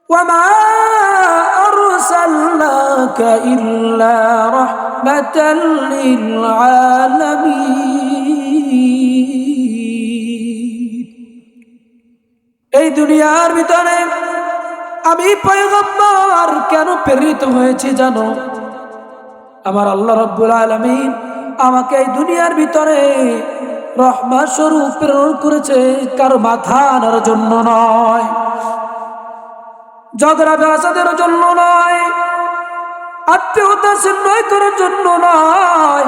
ওয়ামা আরসালনাকা ইল্লা রাহমাতাল লিল আলামিন। এই দুনিয়ার ভিতরে আমি পয়গম্বর কেন প্রেরিত হয়েছি জানো? আমার আল্লাহ রাব্বুল আলামিন আমাকে এই দুনিয়ার ভিতরে রহমত স্বরূপ প্রেরণ করেছে, কারো মাথা আনার জন্য নয়, ঝগড়া ফ্যাসাদের জন্য নয়, আত্মীয়তা ছিন্নয় করার জন্য নয়,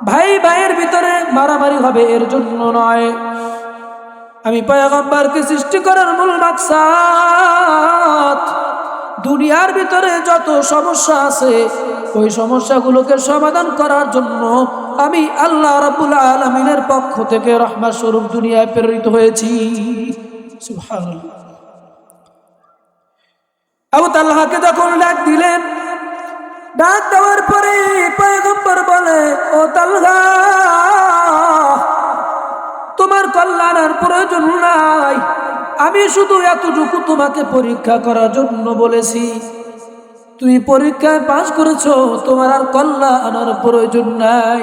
ভাই ভাইয়ের ভিতরে মারামারি হবে এর জন্য নয়। আমি পয়গম্বরকে সৃষ্টি করার মূল মাকসাদ দুনিয়ার ভিতরে যত সমস্যা আছে ওই সমস্যাগুলোকে সমাধান করার জন্য আমি আল্লাহ রাব্বুল আলামিনের পক্ষ থেকে রহমত স্বরূপ দুনিয়ায় প্রেরিত হয়েছি। সুবহানাল্লাহ। আবু তালহাকে যখন ডাক দিলেন, ডাক দেওয়ার পরে পয়গম্বর বলে, ও তালহা, তোমার কল্যাণের প্রয়োজন নাই, আমি শুধু এতটুকু তোমাকে পরীক্ষা করার জন্য বলেছি। তুমি পরীক্ষায় পাস করেছো, তোমার আর কল্যাণের প্রয়োজন নাই।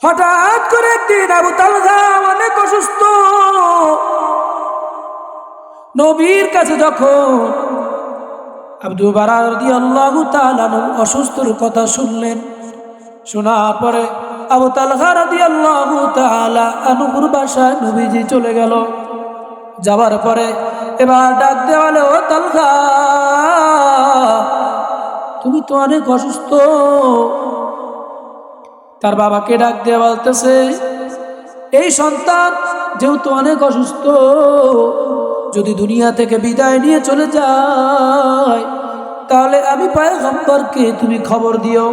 হঠাৎ করে একদিন আবু তালহা অনেক অসুস্থ। নবীর কাছে যখন আবু বারা রাদিয়াল্লাহু তাআলা অসুস্থর কথা শুনলেন, শোনার পরে আবু তালহা রাদিয়াল্লাহু তাআলা আনহুর বাসায় নবীজি চলে গেল। যাওয়ার পরে এবার ডাক দেওয়ালে, ও তালহা, তুমি তো অনেক অসুস্থ। তার বাবাকে ডাক দিয়ে বলতেছে, এই সন্তান যেহেতু অনেক অসুস্থ, যদি দুনিয়া থেকে বিদায় নিয়ে চলে যায় তাহলে আমি পয়গম্বরকে তুমি খবর দিও,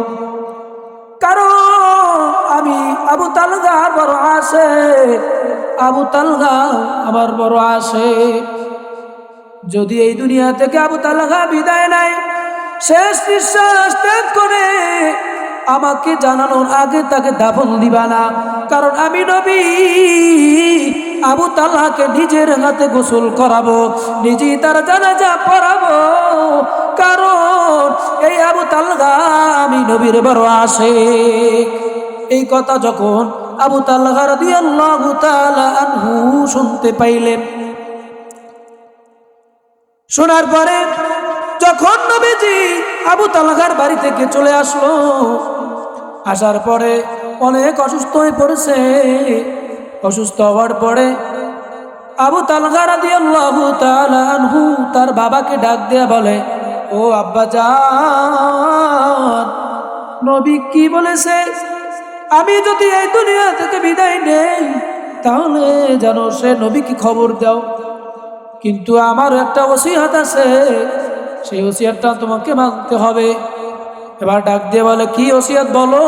কারণ আমি আবু তালহা বড় আশিক, আবু তালহা আমার বড় আশিক। যদি এই দুনিয়া থেকে আবু তালহা বিদায় নেয়, শেষ নিঃশ্বাস ত্যাগ করে আমাকে জানানোর আগে তাকে দাফন দিবা না, কারণ আমি নবী আবু তালহাকে নিজের হাতে গোসল করাবো, নিজেই তার জানাজা পড়াবো, কারণ এই আবু তালহা আমি নবীর বড় আশিক। এই কথা যখন আবু তালহা রাদিয়াল্লাহু তাআলা আনহু শুনতে পাইলেন, শোনার পরে যখন নবীজি আবু তালহার বাড়ি থেকে চলে আসলো, আসার পরে অনেক অসুস্থ হয়ে পড়েছে। অসুস্থ হওয়ার পরে আবু তালহা রাদিয়াল্লাহু তাআলা আনহু তার বাবাকে ডাক দিয়ে বলে, ও আব্বা জান, নবী কি বলেছে, আমি যদি এই দুনিয়া থেকে বিদায় নেই তাহলে জানো সে নবীকে খবর দাও, কিন্তু আমার একটা ওসিয়ত আছে, সেই ওসিয়তটা তোমাকে মানতে হবে। এবার ডাক দিয়ে বলে, কি ওসিয়ত বলো?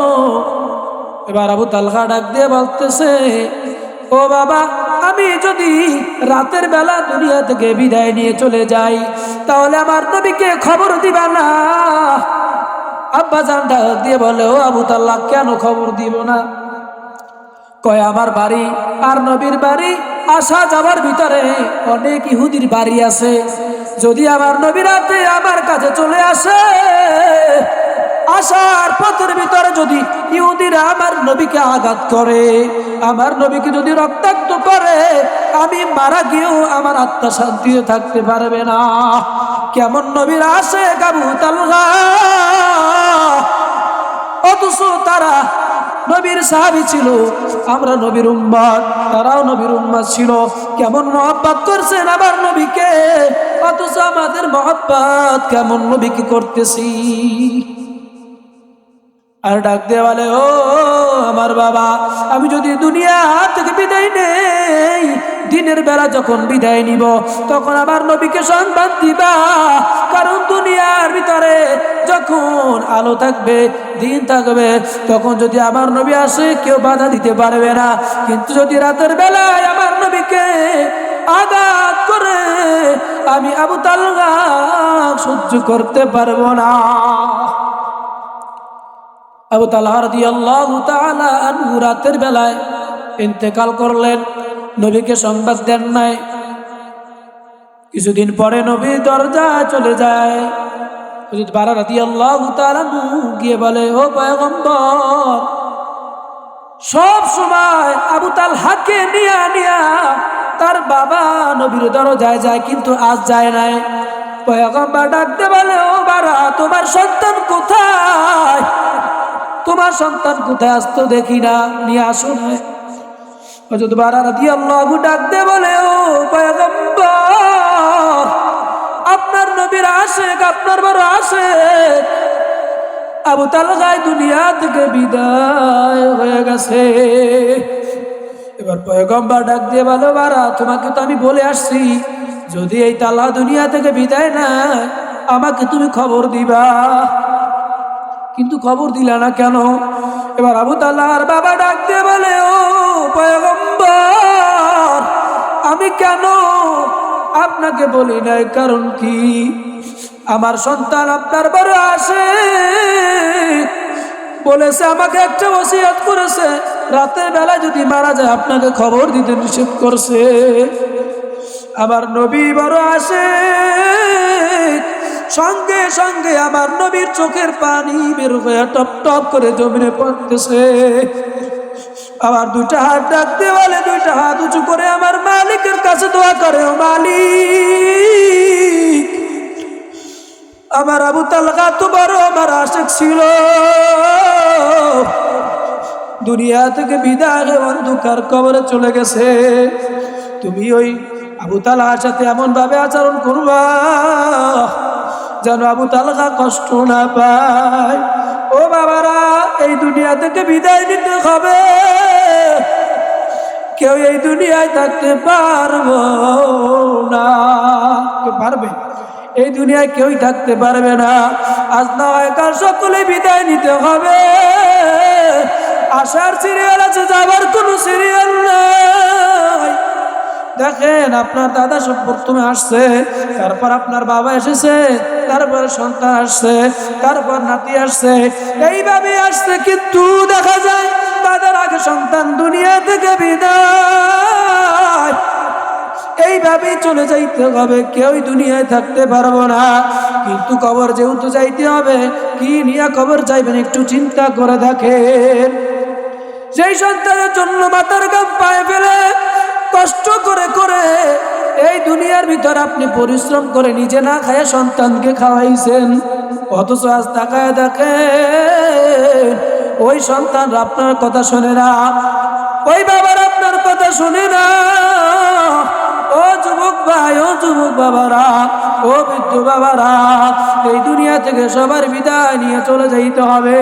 এবার আবু তালহা ডাক দিয়ে বলতেছে, ও বাবা, আমি যদি রাতের বেলা দুনিয়া থেকে বিদায় নিয়ে চলে যাই তাহলে আমার নবীকে খবর দিবা না? আব্বা জান ডাক দিয়ে বলে, ও আবু তালহা, কেন খবর দিব না? কয়, আমার বাড়ি আর নবীর বাড়ি আসা যাওয়ার ভিতরে অনেক ইহুদির বাড়ি আছে, যদি আমার নবী রাতে আমার কাছে চলে আসে, আসার পথের ভিতরে যদি ইহুদিরা আমার নবীকে আঘাত করে, আমার নবীকে যদি রক্তাক্ত করে, আমি মারা গিয়েও আমার আত্মা শান্তিতে থাকতে পারবে না। কেমন নবীর আশিক আবু তালহা, অথচ তারা নবীর সাহাবী ছিল, আমরা নবীর উম্মত, তারাও নবীর উম্মত ছিল। কেমন মহব্বত করছেন আমার নবীকে, অথচ আমাদের মহব্বত কেমন নবীকে করতেছি। আর ডাক দিয়ে বলে, ও আমার বাবা, আমি যদি দুনিয়া থেকে বিদায় নেই, দিনের বেলা যখন বিদায় নিব তখন আমার নবীকে সংবাদ দিবা, কারণ দুনিয়ার ভিতরে যখন আলো থাকবে, দিন থাকবে, তখন যদি আমার নবী আসে কেউ বাধা দিতে পারবে না, কিন্তু যদি রাতের বেলায় আমার নবীকে আঘাত করে আমি আবু তালহা সহ্য করতে পারবো না। আবু তালহা রাদিয়াল্লাহু তাআলা আনহু রাতের বেলায় ইন্তেকাল করলেন, নবীকে সংবাদ দেন নাই। কিছুদিন পরে নবী দরজা চলে যায়। হযরত বারা রাদিয়াল্লাহু তাআলা গিয়ে বলে, ও পয়গম্বর, সব সময় আবু তালহাকে নিয়া তার বাবা নবীর দরজায় যায়, কিন্তু আজ যায় নাই। পয়গম্বর ডাকতে বলে, ও বারা, তোমার সন্তান কোথায়? তোমার সন্তান কোথায়? আজ তো দেখি না, নিয়ে আসো না। হযরত বারা রাদিয়াল্লাহু ডাকতে বলে, ও পয়গম্বর, আপনার নবীর আশিক, আপনার বড় আশিক আবু তালহা দুনিয়া থেকে বিদায় হয়ে গেছে। এবার পয়গম্বর ডাক দিয়ে বলো, বারা, তোমাকে তো আমি বলে আসছি, যদি এই তালহা দুনিয়া থেকে বিদায় নেয় আমাকে তুমি খবর দিবা, কিন্তু খবর দিলা না কেন? এবার আবু তালহার বাবা ডাক দিয়ে বলে, ও পয়গম্বর, আমি কেন আপনাকে বলি নাই? কারণ কি? আমার সন্তান আপনার বড় আসে বলেছে, আমাকে একটা ওসিয়ত করেছে, রাতের বেলা যদি মারা যায় আপনাকে খবর দিতে নিষেধ করছে। আমার নবী বড় আসে, সঙ্গে সঙ্গে আমার নবীর চোখের পানি বের হয়ে টপ টপ করে জমিনে পড়তেছে। আবার দুইটা হাত ডাকতে বলে, দুইটা হাত উঁচু করে আমার মালিকের কাছে দোয়া করে, ও মালিক, আমার আবু তালহা তো বড় আমার আশিক ছিল, দুনিয়া থেকে বিদায় হয়ে অন্ধকার কবরে চলে গেছে। তুমি ওই আবু তালহার সাথে এমন ভাবে আচরণ করবা যেন আবু তালহা কষ্ট না পায়। ও বাবারা, এই দুনিয়া থেকে বিদায় নিতে হবে, কেউ এই দুনিয়ায় থাকতে পারবো না। কেউ পারবে? এই দুনিয়ায় কেউই থাকতে পারবে না। আজ না হয় কাল সকলে বিদায় নিতে হবে। আসার সিরিয়াল আছে, যাবার কোনো সিরিয়াল নাই। দেখেন, আপনার দাদা সব প্রথমে আসছে, তারপর আপনার বাবা এসেছে, তারপর সন্তান আসছে, তারপর নাতি আসছে, এইভাবে আসছে। কিন্তু দেখা যায় দাদার আগে সন্তান দুনিয়া থেকে বিদায়। এইভাবেই চলে যাইতে হবে, কেউই দুনিয়ায় থাকতে পারবো না। কিন্তু কবর যেহেতু যাইতে হবে, কি নিয়ে কবর যাইবেন একটু চিন্তা করে দেখেন। সেই সন্তানের জন্য মাথার ঘাম পায়ে ফেলে কষ্ট করে করে এই দুনিয়ার ভিতর আপনি পরিশ্রম করে নিজে না খায় সন্তানকে খাওয়াইছেন, অথচ আজ তাকায় দেখেন ওই সন্তান আপনার কথা শোনে না, ওই বাবার আপনার কথা শোনে না। ও যুবক ভাই, ও যুবক বাবারা, ও বৃদ্ধ বাবারা, এই দুনিয়া থেকে সবার বিদায় নিয়ে চলে যাইতে হবে।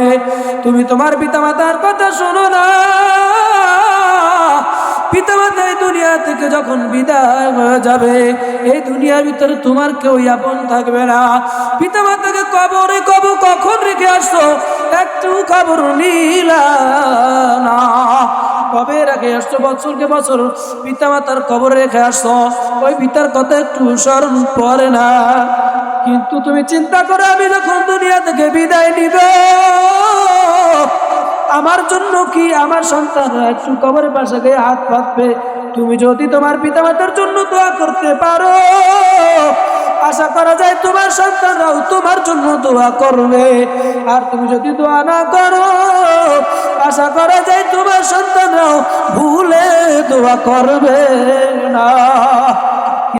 তুমি তোমার পিতামাতার কথা শোনো না। পিতামাতা এই দুনিয়া থেকে যখন বিদায় হয়ে যাবে, এই দুনিয়ার ভিতরে তোমার কেউ আপন থাকবে না। পিতামাতাকে কবরে কখন রেখে আসছো, একটু খবর নিলা না। কবে রেখে আসছো? বছরকে বছর পিতামাতার কবরে রেখে আসছো, ওই পিতার কথা একটু স্মরণ পড়ে না। কিন্তু তুমি চিন্তা করো, আমি যখন দুনিয়া থেকে বিদায় নিব, আমার জন্য কি আমার সন্তানরা একটু কবরের পাশে গিয়ে হাত পাতবে? তুমি যদি তোমার পিতামাতার জন্য দোয়া করতে পারো, আশা করা যায় তোমার সন্তানরাও তোমার জন্য দোয়া করবে। আর তুমি যদি দোয়া না করো, আশা করা যায় তোমার সন্তানরাও ভুলে দোয়া করবে না।